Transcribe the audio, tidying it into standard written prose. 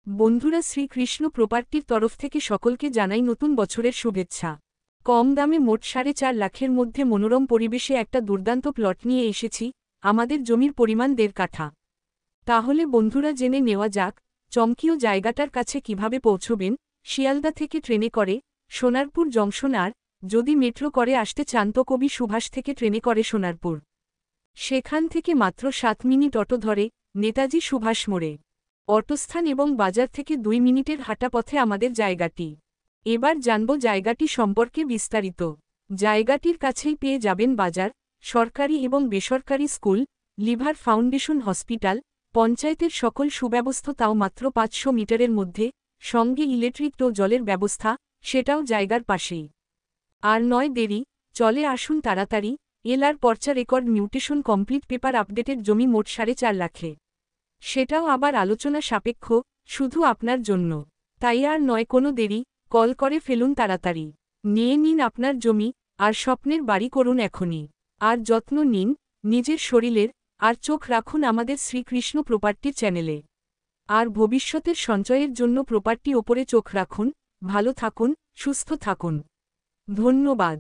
বন্ধুরা, শ্রীকৃষ্ণ প্রপার্টির তরফ থেকে সকলকে জানাই নতুন বছরের শুভেচ্ছা। কম দামে মোট 4.5 লাখের মধ্যে মনোরম পরিবেশে একটা দুর্দান্ত প্লট নিয়ে এসেছি। আমাদের জমির পরিমাণ 1.5 কাঠা। তাহলে বন্ধুরা, জেনে নেওয়া যাক চমকীয় জায়গাটার কাছে কিভাবে পৌঁছবেন। শিয়ালদা থেকে ট্রেনে করে সোনারপুর জংশন, আর যদি মেট্রো করে আসতে চান তো কবি সুভাষ থেকে ট্রেনে করে সোনারপুর। সেখান থেকে মাত্র 7 মিনিট অটো ধরে নেতাজি সুভাষ মোড়ে অটোস্থান, এবং বাজার থেকে 2 মিনিটের হাঁটা পথে আমাদের জায়গাটি। এবার জানব জায়গাটি সম্পর্কে বিস্তারিত। জায়গাটির কাছেই পেয়ে যাবেন বাজার, সরকারি এবং বেসরকারি স্কুল, লিভার ফাউন্ডেশন হসপিটাল, পঞ্চায়েতের সকল সুব্যবস্থা, তাও মাত্র 500 মিটারের মধ্যে, সঙ্গে ইলেকট্রিক ও জলের ব্যবস্থা, সেটাও জায়গার পাশেই। আর নয় দেরি, চলে আসুন তাড়াতাড়ি। এলআর পর্চা রেকর্ড মিউটেশন কমপ্লিট পেপার আপডেটের জমি মোট 4.5 লাখে। সেটাও আবার আলোচনা সাপেক্ষ, শুধু আপনার জন্য। তাই আর নয় কোনো দেরি, কল করে ফেলুন তাড়াতাড়ি। নিয়ে নিন আপনার জমি, আর স্বপ্নের বাড়ি করুন এখনই। আর যত্ন নিন নিজের শরীরের, আর চোখ রাখুন আমাদের শ্রীকৃষ্ণ প্রপার্টির চ্যানেলে। আর ভবিষ্যতের সঞ্চয়ের জন্য প্রপার্টি ওপরে চোখ রাখুন। ভালো থাকুন, সুস্থ থাকুন। ধন্যবাদ।